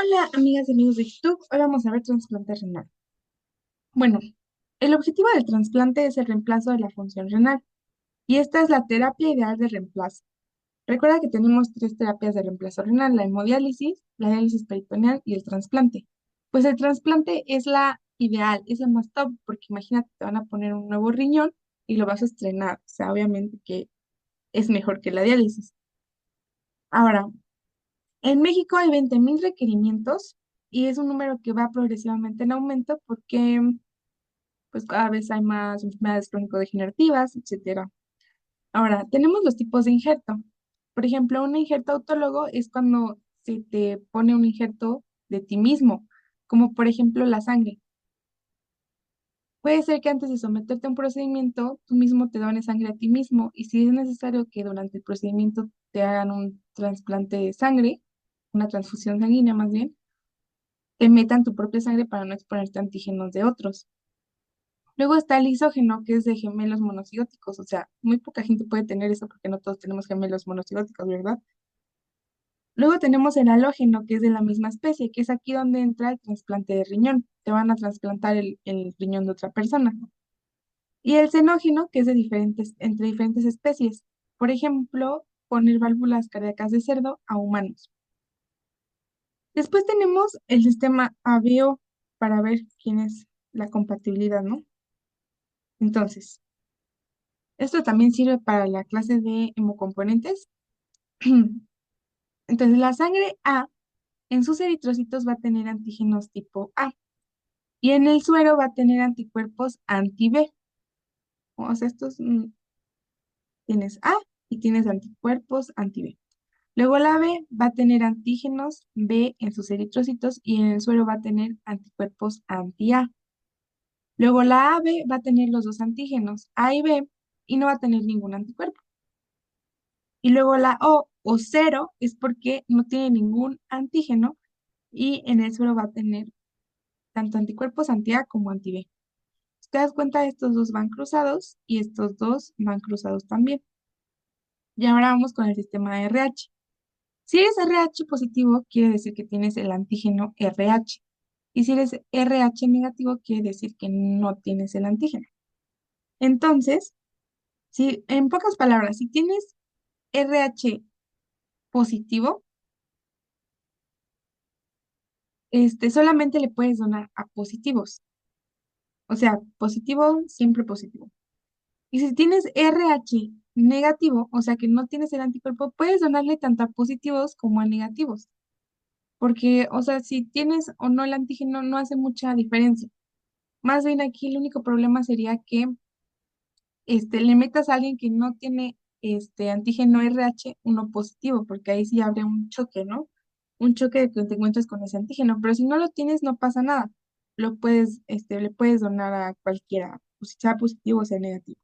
Hola, amigas y amigos de YouTube. Hoy vamos a ver trasplante renal. Bueno, el objetivo del trasplante es el reemplazo de la función renal y esta es la terapia ideal de reemplazo. Recuerda que tenemos tres terapias de reemplazo renal: la hemodiálisis, la diálisis peritoneal y el trasplante. Pues el trasplante es la ideal, es la más top, porque imagínate, te van a poner un nuevo riñón y lo vas a estrenar. O sea, obviamente que es mejor que la diálisis. Ahora, en México hay 20.000 requerimientos y es un número que va progresivamente en aumento porque pues cada vez hay más enfermedades crónico-degenerativas, etcétera. Ahora, tenemos los tipos de injerto. Por ejemplo, un injerto autólogo es cuando se te pone un injerto de ti mismo, como por ejemplo la sangre. Puede ser que antes de someterte a un procedimiento, tú mismo te dones sangre a ti mismo y si es necesario que durante el procedimiento te hagan un trasplante de sangre, una transfusión sanguínea más bien, te metan tu propia sangre para no exponerte a antígenos de otros. Luego está el lisógeno, que es de gemelos monocigóticos, o sea, muy poca gente puede tener eso porque no todos tenemos gemelos monocigóticos, ¿verdad? Luego tenemos el halógeno, que es de la misma especie, que es aquí donde entra el trasplante de riñón. Te van a trasplantar el riñón de otra persona. Y el xenógeno, que es de entre diferentes especies. Por ejemplo, poner válvulas cardíacas de cerdo a humanos. Después tenemos el sistema ABO para ver quién es la compatibilidad, ¿no? Entonces, esto también sirve para la clase de hemocomponentes. Entonces, la sangre A en sus eritrocitos va a tener antígenos tipo A y en el suero va a tener anticuerpos anti-B. O sea, tienes A y tienes anticuerpos anti-B. Luego la B va a tener antígenos B en sus eritrocitos y en el suero va a tener anticuerpos anti-A. Luego la AB va a tener los dos antígenos A y B y no va a tener ningún anticuerpo. Y luego la o cero es porque no tiene ningún antígeno y en el suero va a tener tanto anticuerpos anti-A como anti-B. Si te das cuenta, estos dos van cruzados y estos dos van cruzados también. Y ahora vamos con el sistema RH. Si eres RH positivo, quiere decir que tienes el antígeno RH. Y si eres RH negativo, quiere decir que no tienes el antígeno. Entonces, si en pocas palabras, si tienes RH positivo, solamente le puedes donar a positivos. O sea, positivo, siempre positivo. Y si tienes RH negativo, o sea que no tienes el anticuerpo, puedes donarle tanto a positivos como a negativos. Porque, o sea, si tienes o no el antígeno, no hace mucha diferencia. Más bien aquí el único problema sería que le metas a alguien que no tiene antígeno RH uno positivo, porque ahí sí habría un choque, ¿no? Un choque de que te encuentres con ese antígeno. Pero si no lo tienes, no pasa nada. Le puedes donar a cualquiera, pues, sea positivo o sea negativo.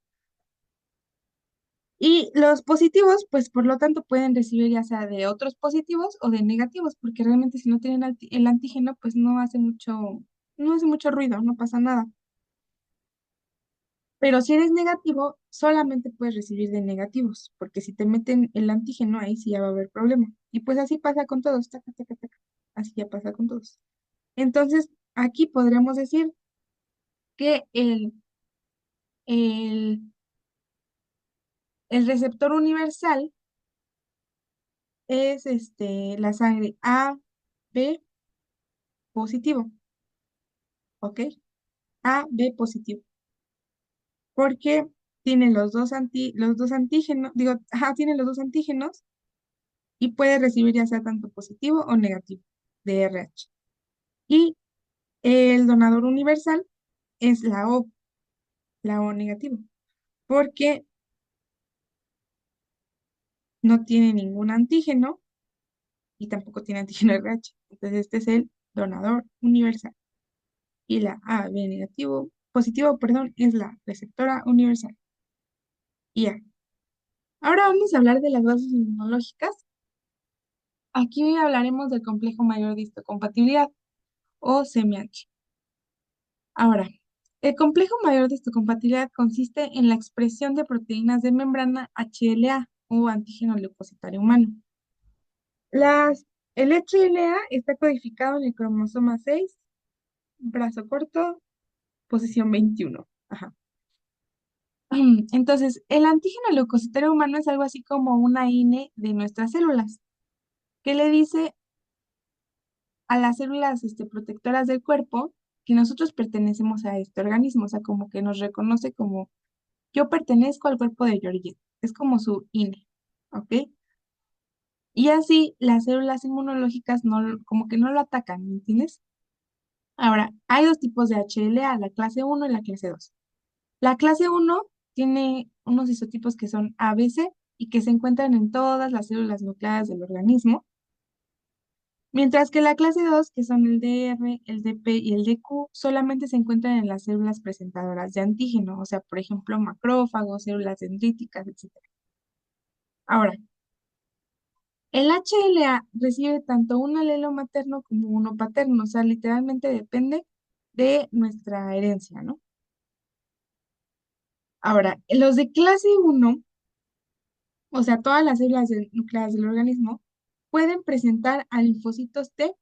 Y los positivos, pues por lo tanto pueden recibir ya sea de otros positivos o de negativos, porque realmente si no tienen el antígeno, pues no hace mucho ruido, no pasa nada. Pero si eres negativo, solamente puedes recibir de negativos, porque si te meten el antígeno, ahí sí ya va a haber problema. Y pues así pasa con todos, taca, taca, taca. Así ya pasa con todos. Entonces, aquí podríamos decir que el, el receptor universal es la sangre A, B positivo, ¿ok? A, B positivo, porque tiene los dos antígenos, digo, ajá, tiene los dos antígenos y puede recibir ya sea tanto positivo o negativo de RH. Y el donador universal es la O negativo, porque no tiene ningún antígeno y tampoco tiene antígeno RH. Entonces este es el donador universal. Y la A, B negativo, positivo, perdón, es la receptora universal. Y ya. Ahora vamos a hablar de las bases inmunológicas. Aquí hoy hablaremos del complejo mayor de histocompatibilidad o CMH. Ahora, el complejo mayor de histocompatibilidad consiste en la expresión de proteínas de membrana HLA o antígeno leucocitario humano. El HLA está codificado en el cromosoma 6, brazo corto, posición 21. Ajá. Entonces, el antígeno leucocitario humano es algo así como una INE de nuestras células, que le dice a las células protectoras del cuerpo que nosotros pertenecemos a este organismo, o sea, como que nos reconoce como yo pertenezco al cuerpo de Georgette, es como su INE, ¿ok? Y así las células inmunológicas no, como que no lo atacan, ¿me entiendes? Ahora, hay dos tipos de HLA, la clase uno y la clase 2. La clase uno tiene unos isotipos que son ABC y que se encuentran en todas las células nucleares del organismo, mientras que la clase 2, que son el DR, el DP y el DQ, solamente se encuentran en las células presentadoras de antígeno, o sea, por ejemplo, macrófagos, células dendríticas, etcétera. Ahora, el HLA recibe tanto un alelo materno como uno paterno, o sea, literalmente depende de nuestra herencia, ¿no? Ahora, los de clase uno, o sea, todas las células nucleares del organismo, pueden presentar a linfocitos T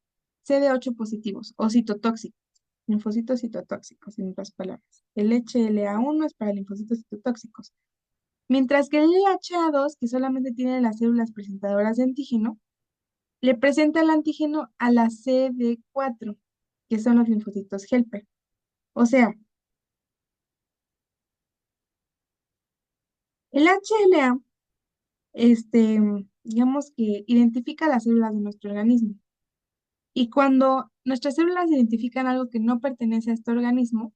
CD8 positivos o citotóxicos, linfocitos citotóxicos, en otras palabras. El HLA1 es para linfocitos citotóxicos, mientras que el LHA2, que solamente tiene las células presentadoras de antígeno, le presenta el antígeno a la CD4, que son los linfocitos helper. O sea, el HLA, digamos que identifica las células de nuestro organismo. Y cuando nuestras células identifican algo que no pertenece a este organismo,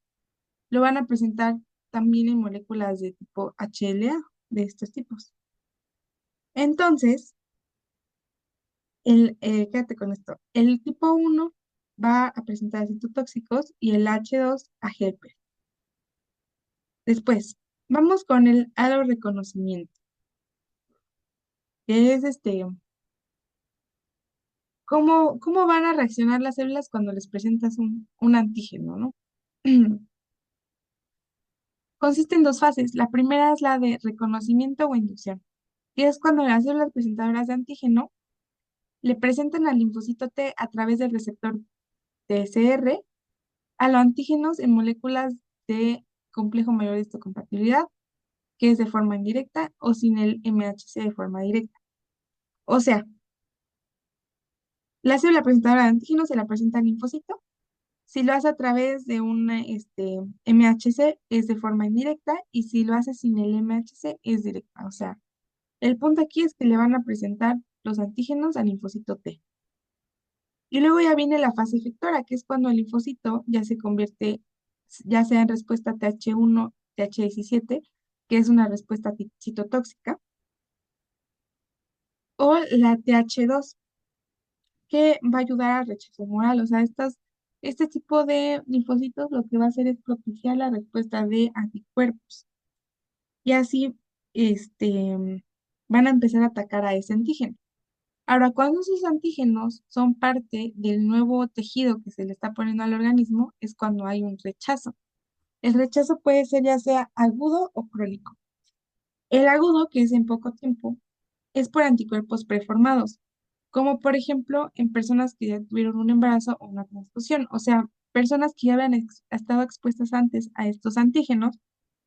lo van a presentar también en moléculas de tipo HLA, de estos tipos. Entonces, quédate con esto, el tipo uno va a presentar citotóxicos y el H2 a helper. Después, vamos con el reconocimiento, que es cómo van a reaccionar las células cuando les presentas un antígeno, ¿no? Consiste en dos fases. La primera es la de reconocimiento o inducción, que es cuando las células presentadoras de antígeno le presentan al linfocito T a través del receptor TSR a los antígenos en moléculas de complejo mayor de histocompatibilidad, que es de forma indirecta, o sin el MHC de forma directa. O sea, la célula presentadora de antígenos se la presenta al linfocito. Si lo hace a través de un MHC es de forma indirecta y si lo hace sin el MHC es directa. O sea, el punto aquí es que le van a presentar los antígenos al linfocito T. Y luego ya viene la fase efectora, que es cuando el linfocito ya se convierte, ya sea en respuesta TH1, TH17, que es una respuesta citotóxica, o la TH2, que va a ayudar al rechazo humoral. O sea, este tipo de linfocitos lo que va a hacer es propiciar la respuesta de anticuerpos. Y así van a empezar a atacar a ese antígeno. Ahora, cuando esos antígenos son parte del nuevo tejido que se le está poniendo al organismo, es cuando hay un rechazo. El rechazo puede ser ya sea agudo o crónico. El agudo, que es en poco tiempo, es por anticuerpos preformados, como por ejemplo en personas que ya tuvieron un embarazo o una transfusión, o sea, personas que ya habían estado expuestas antes a estos antígenos,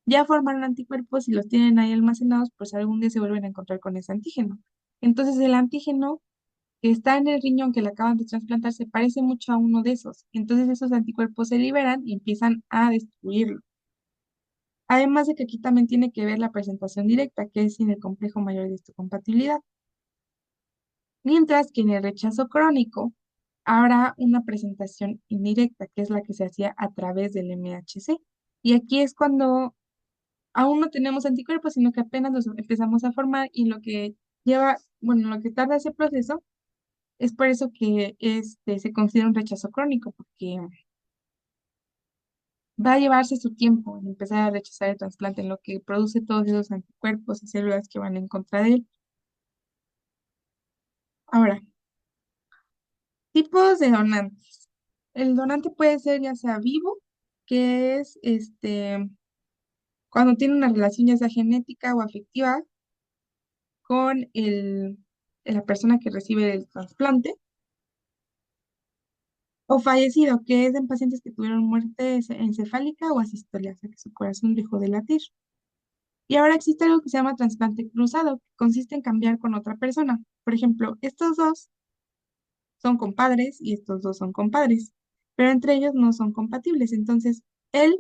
ya formaron anticuerpos y los tienen ahí almacenados, pues algún día se vuelven a encontrar con ese antígeno. Entonces el antígeno que está en el riñón que le acaban de trasplantar se parece mucho a uno de esos. Entonces esos anticuerpos se liberan y empiezan a destruirlo. Además de que aquí también tiene que ver la presentación directa, que es sin el complejo mayor de histocompatibilidad. Mientras que en el rechazo crónico habrá una presentación indirecta, que es la que se hacía a través del MHC. Y aquí es cuando aún no tenemos anticuerpos, sino que apenas los empezamos a formar y lo que lleva, bueno, lo que tarda ese proceso es por eso que se considera un rechazo crónico, porque va a llevarse su tiempo en empezar a rechazar el trasplante, en lo que produce todos esos anticuerpos y células que van en contra de él. Ahora, tipos de donantes. El donante puede ser ya sea vivo, que es cuando tiene una relación ya sea genética o afectiva con la persona que recibe el trasplante, O fallecido, que es en pacientes que tuvieron muerte encefálica o asistolia, o sea, que su corazón dejó de latir. Y ahora existe algo que se llama trasplante cruzado, que consiste en cambiar con otra persona. Por ejemplo, estos dos son compadres y estos dos son compadres, pero entre ellos no son compatibles. Entonces, él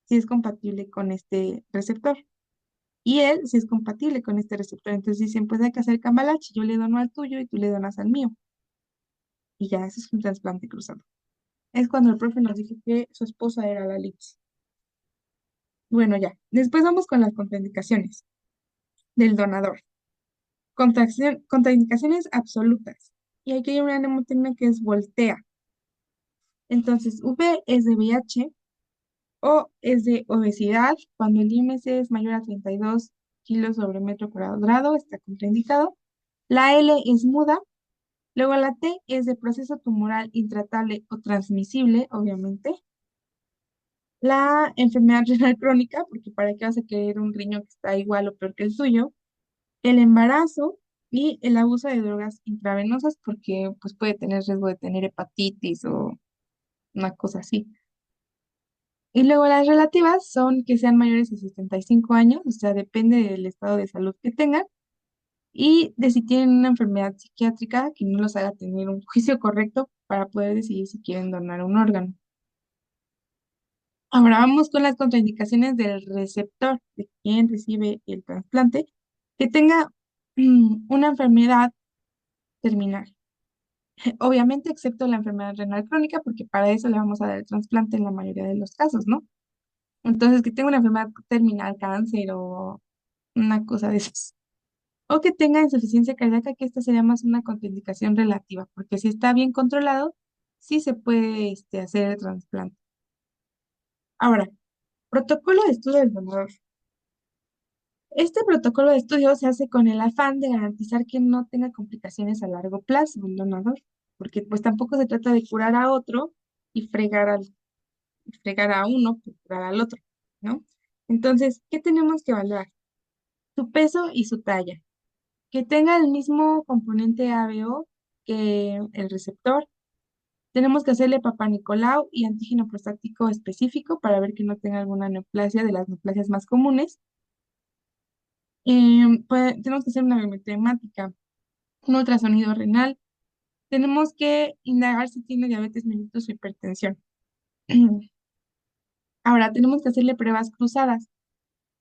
sí es compatible con este receptor y él sí es compatible con este receptor. Entonces dicen, pues hay que hacer cambalache, yo le dono al tuyo y tú le donas al mío. Y ya, eso es un trasplante cruzado. Es cuando el profe nos dijo que su esposa era la Liz. Bueno, ya. Después vamos con las contraindicaciones del donador. Contraindicaciones absolutas. Y aquí hay una mnemotécnica que es voltea. Entonces, V es de VIH, O es de obesidad. Cuando el IMC es mayor a 32 kilos sobre metro cuadrado, está contraindicado. La L es muda. Luego la T es de proceso tumoral intratable o transmisible, obviamente. La enfermedad renal crónica, porque para qué vas a querer un riñón que está igual o peor que el suyo. El embarazo y el abuso de drogas intravenosas, porque pues puede tener riesgo de tener hepatitis o una cosa así. Y luego las relativas son que sean mayores de 65 años, o sea, depende del estado de salud que tengan, y de si tienen una enfermedad psiquiátrica que no los haga tener un juicio correcto para poder decidir si quieren donar un órgano. Ahora vamos con las contraindicaciones del receptor, de quien recibe el trasplante, que tenga una enfermedad terminal. Obviamente, excepto la enfermedad renal crónica, porque para eso le vamos a dar el trasplante en la mayoría de los casos, ¿no? Entonces, que tenga una enfermedad terminal, cáncer o una cosa de esas. O que tenga insuficiencia cardíaca, que esta sería más una contraindicación relativa, porque si está bien controlado, sí se puede hacer el trasplante. Ahora, protocolo de estudio del donador. Este protocolo de estudio se hace con el afán de garantizar que no tenga complicaciones a largo plazo el donador, porque pues tampoco se trata de curar a otro y fregar a uno por curar al otro, ¿no? Entonces, ¿qué tenemos que evaluar? Su peso y su talla. Que tenga el mismo componente ABO que el receptor. Tenemos que hacerle Papá Nicolau y antígeno prostático específico para ver que no tenga alguna neoplasia de las neoplasias más comunes. Tenemos que hacer una biometría hemática, un ultrasonido renal. Tenemos que indagar si tiene diabetes mellitus o hipertensión. Ahora, tenemos que hacerle pruebas cruzadas,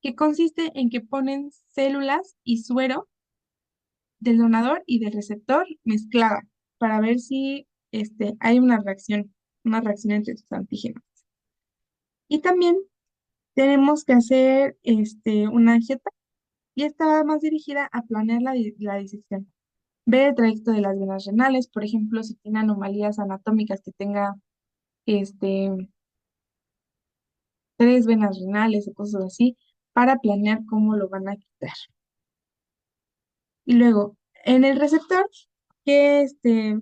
que consiste en que ponen células y suero del donador y del receptor mezclada para ver si hay una reacción entre sus antígenos. Y también tenemos que hacer una dieta y esta va más dirigida a planear la disección. Ver el trayecto de las venas renales, por ejemplo, si tiene anomalías anatómicas que tenga este, tres venas renales o cosas así, para planear cómo lo van a quitar. Y luego, en el receptor, ¿qué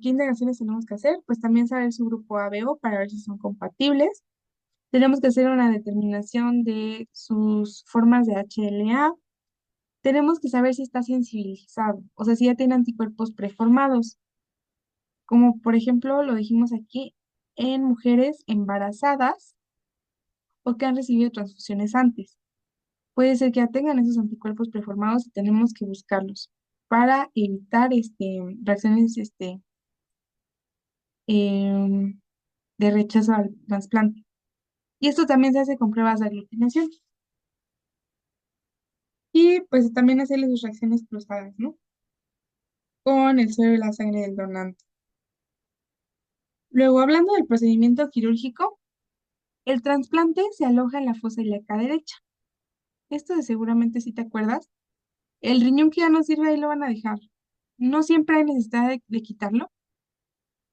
integraciones tenemos que hacer? Pues también saber su grupo ABO para ver si son compatibles. Tenemos que hacer una determinación de sus formas de HLA. Tenemos que saber si está sensibilizado, o sea, si ya tiene anticuerpos preformados, como por ejemplo lo dijimos aquí, en mujeres embarazadas o que han recibido transfusiones antes. Puede ser que ya tengan esos anticuerpos preformados y tenemos que buscarlos para evitar reacciones em, de rechazo al trasplante. Y esto también se hace con pruebas de aglutinación. Y pues también hacerle sus reacciones cruzadas, ¿no? Con el suero y la sangre del donante. Luego, hablando del procedimiento quirúrgico, el trasplante se aloja en la fosa ilíaca derecha. Esto de seguramente si te acuerdas. El riñón que ya no sirve ahí lo van a dejar. No siempre hay necesidad de quitarlo.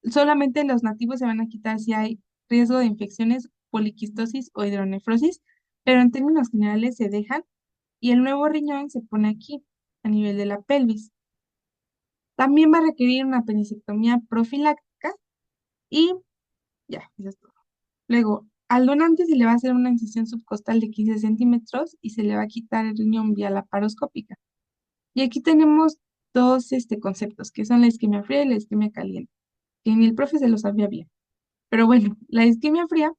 Solamente los nativos se van a quitar si hay riesgo de infecciones, poliquistosis o hidronefrosis, pero en términos generales se dejan y el nuevo riñón se pone aquí, a nivel de la pelvis. También va a requerir una apendicectomía profiláctica y ya, eso es todo. Luego, al donante se le va a hacer una incisión subcostal de 15 centímetros y se le va a quitar el riñón vía laparoscópica. Y aquí tenemos dos conceptos, que son la isquemia fría y la isquemia caliente. que ni el profe se lo sabía bien. Pero bueno, la isquemia fría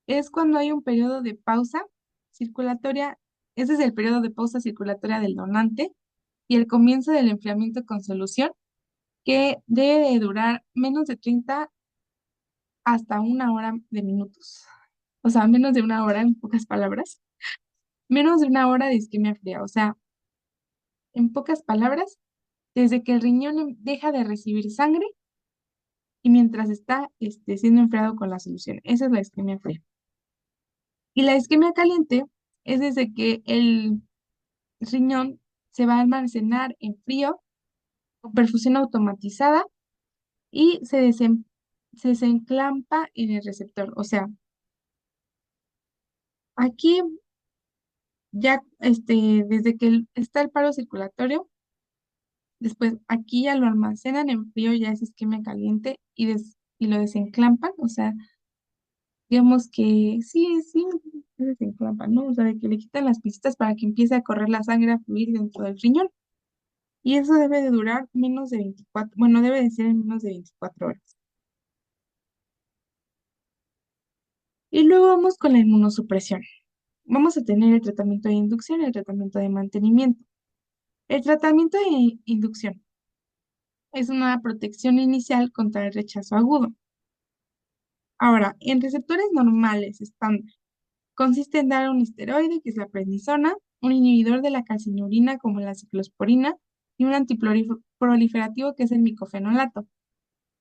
es cuando hay un periodo de pausa circulatoria, ese es el periodo de pausa circulatoria del donante y el comienzo del enfriamiento con solución, que debe de durar menos de 30 hasta una hora de minutos. O sea, menos de una hora, en pocas palabras. Menos de una hora de isquemia fría. O sea, en pocas palabras, desde que el riñón deja de recibir sangre y mientras está siendo enfriado con la solución. Esa es la isquemia fría. Y la isquemia caliente es desde que el riñón se va a almacenar en frío con perfusión automatizada y se desenclampa en el receptor. O sea, aquí ya desde que está el paro circulatorio, después aquí ya lo almacenan en frío, ya es isquemia caliente y lo desenclampan. O sea, digamos que sí, sí, se desenclampan, ¿no? O sea, de que le quitan las pisitas para que empiece a correr la sangre, a fluir dentro del riñón. Y eso debe de durar menos de 24, bueno, debe de ser en menos de 24 horas. Y luego vamos con la inmunosupresión. Vamos a tener el tratamiento de inducción y el tratamiento de mantenimiento. El tratamiento de inducción es una protección inicial contra el rechazo agudo. Ahora, en receptores normales estándar, consiste en dar un esteroide, que es la prednisona, un inhibidor de la calcinurina, como la ciclosporina, y un antiproliferativo, que es el micofenolato.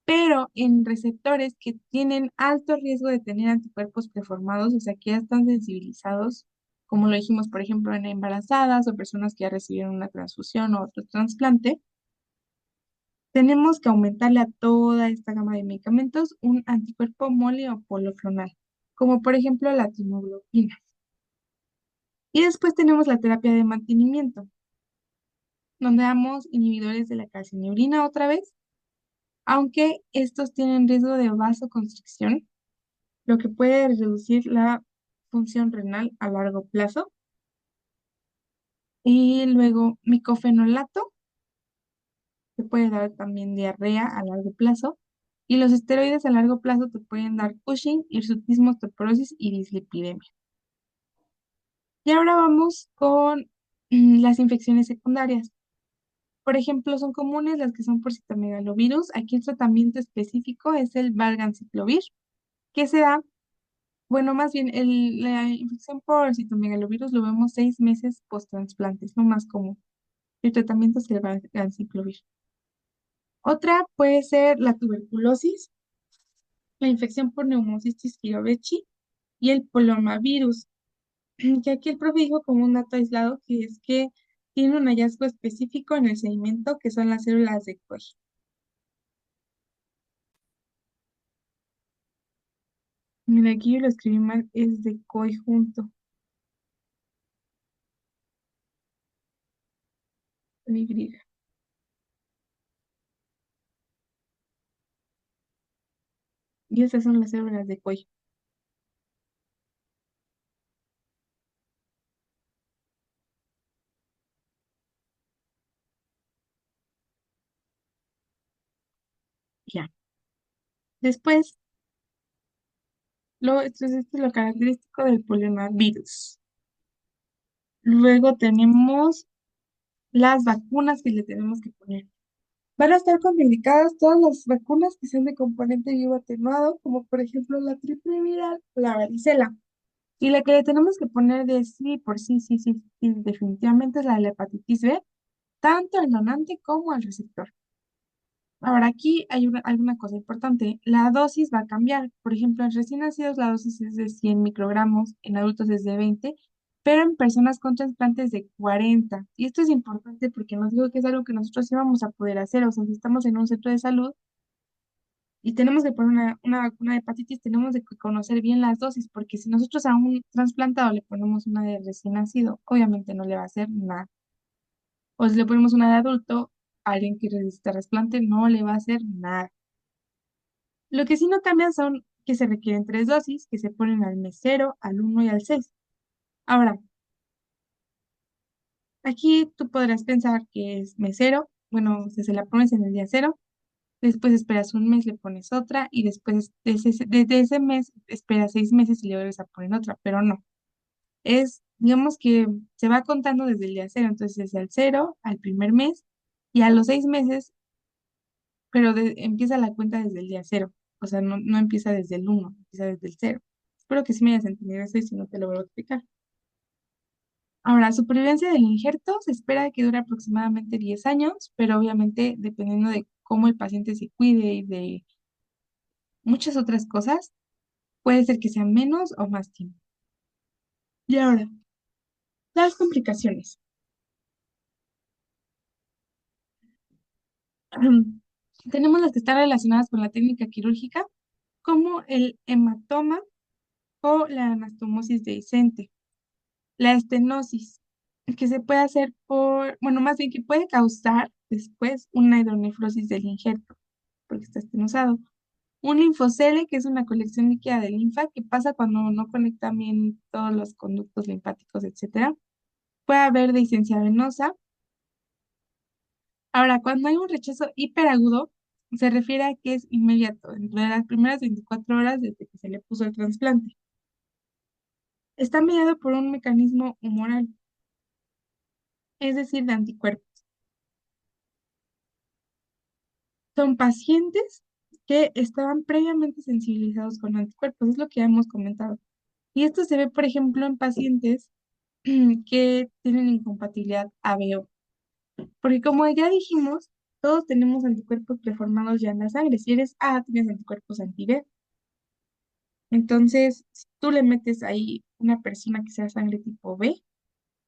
Pero en receptores que tienen alto riesgo de tener anticuerpos preformados, o sea, que ya están sensibilizados, como lo dijimos, por ejemplo, en embarazadas o personas que ya recibieron una transfusión o otro trasplante, tenemos que aumentarle a toda esta gama de medicamentos un anticuerpo mole o poliflonal, como por ejemplo la timoglobina. Y después tenemos la terapia de mantenimiento, donde damos inhibidores de la calcineurina otra vez, aunque estos tienen riesgo de vasoconstricción, lo que puede reducir la función renal a largo plazo. Y luego micofenolato, que puede dar también diarrea a largo plazo. Y los esteroides a largo plazo te pueden dar Cushing, hirsutismo, osteoporosis y dislipidemia. Y ahora vamos con las infecciones secundarias. Por ejemplo, son comunes las que son por citomegalovirus. Aquí el tratamiento específico es el valganciclovir, que se da, bueno, más bien la infección por citomegalovirus lo vemos 6 meses post-trasplante, es lo más común. El tratamiento es el valganciclovir. Otra puede ser la tuberculosis, la infección por Pneumocystis jirovecii y el polomavirus, que aquí el profe dijo como un dato aislado, que es que tiene un hallazgo específico en el sedimento, que son las células de Koch. Mira, aquí yo lo escribí mal, es de Koch junto con Y. Y esas son las células de Koch. Ya. Después, esto es lo característico del poliomavirus. Luego tenemos las vacunas que le tenemos que poner. Van a estar contraindicadas todas las vacunas que sean de componente vivo atenuado, como por ejemplo la triple viral, la varicela. Y la que le tenemos que poner de sí por sí, sí, sí, sí, definitivamente es la de la hepatitis B, tanto al donante como al receptor. Ahora, aquí hay alguna cosa importante. La dosis va a cambiar. Por ejemplo, en recién nacidos la dosis es de 100 microgramos, en adultos es de 20, pero en personas con trasplantes de 40. Y esto es importante porque nos digo que es algo que nosotros sí vamos a poder hacer. O sea, si estamos en un centro de salud y tenemos que poner una vacuna de hepatitis, tenemos que conocer bien las dosis, porque si nosotros a un trasplantado le ponemos una de recién nacido, obviamente no le va a hacer nada. O si le ponemos una de adulto, a alguien que necesita trasplante no le va a hacer nada. Lo que sí no cambian son que se requieren 3 dosis, que se ponen al mes 0, al 1 y al 6. Ahora, aquí tú podrás pensar que es mes 0, bueno, si se la pones en el día 0, después esperas un mes, le pones otra y después desde ese mes esperas 6 meses y le vuelves a poner otra, pero no. Digamos que se va contando desde el día cero, entonces desde el cero al primer mes y a los 6 meses, pero empieza la cuenta desde el día cero, o sea, no empieza desde el uno, empieza desde el cero. Espero que sí me hayas entendido eso y si no te lo vuelvo a explicar. Ahora, supervivencia del injerto se espera que dure aproximadamente 10 años, pero obviamente dependiendo de cómo el paciente se cuide y de muchas otras cosas, puede ser que sea menos o más tiempo. Y ahora, las complicaciones. Tenemos las que están relacionadas con la técnica quirúrgica, como el hematoma o la anastomosis dehiscente, la estenosis, que se puede hacer bueno, más bien que puede causar después una hidronefrosis del injerto, porque está estenosado. Un linfocele, que es una colección líquida de linfa que pasa cuando no conectan bien todos los conductos linfáticos, etcétera. Puede haber dehiscencia venosa. Ahora, cuando hay un rechazo hiperagudo, se refiere a que es inmediato, dentro de las primeras 24 horas desde que se le puso el trasplante. Está mediado por un mecanismo humoral, es decir, de anticuerpos. Son pacientes que estaban previamente sensibilizados con anticuerpos, es lo que ya hemos comentado. Y esto se ve, por ejemplo, en pacientes que tienen incompatibilidad ABO. Porque como ya dijimos, todos tenemos anticuerpos preformados ya en la sangre. Si eres A, tienes anticuerpos anti-B. Entonces, si tú le metes ahí una persona que sea sangre tipo B,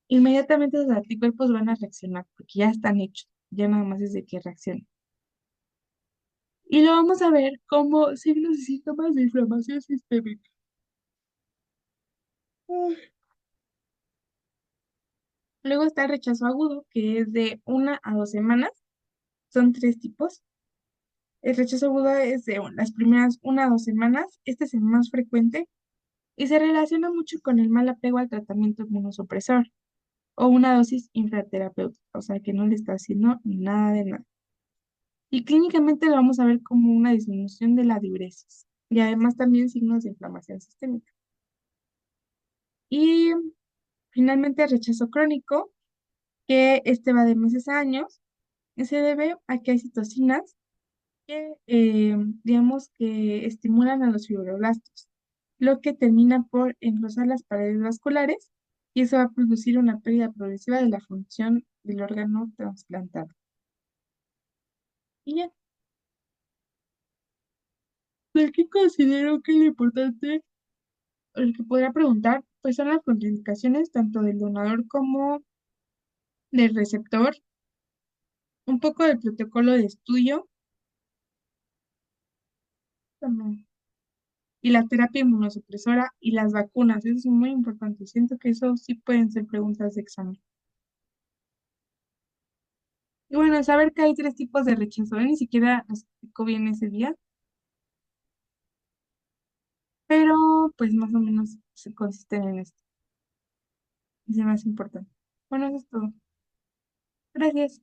inmediatamente los anticuerpos van a reaccionar porque ya están hechos. Ya nada más es de que reaccionen. Y lo vamos a ver como signos y síntomas de inflamación sistémica. Luego está el rechazo agudo, que es de 1 a 2 semanas. Son tres tipos. El rechazo agudo es de las primeras 1 a 2 semanas. Este es el más frecuente y se relaciona mucho con el mal apego al tratamiento inmunosupresor o una dosis infraterapéutica, o sea que no le está haciendo nada de nada. Y clínicamente lo vamos a ver como una disminución de la diuresis y además también signos de inflamación sistémica. Y finalmente el rechazo crónico, que este va de meses a años, y se debe a que hay citocinas que, digamos, que estimulan a los fibroblastos, lo que termina por engrosar las paredes vasculares y eso va a producir una pérdida progresiva de la función del órgano trasplantado. Y ya, lo que considero que es lo importante, o lo que podría preguntar, pues son las contraindicaciones tanto del donador como del receptor, un poco del protocolo de estudio también, y la terapia inmunosupresora y las vacunas, eso es muy importante. Siento que eso sí pueden ser preguntas de examen. Y bueno, saber que hay tres tipos de rechazo, ¿eh? Ni siquiera nos explicó bien ese día, pero pues más o menos se consisten en esto. Es lo más importante. Bueno, eso es todo. Gracias.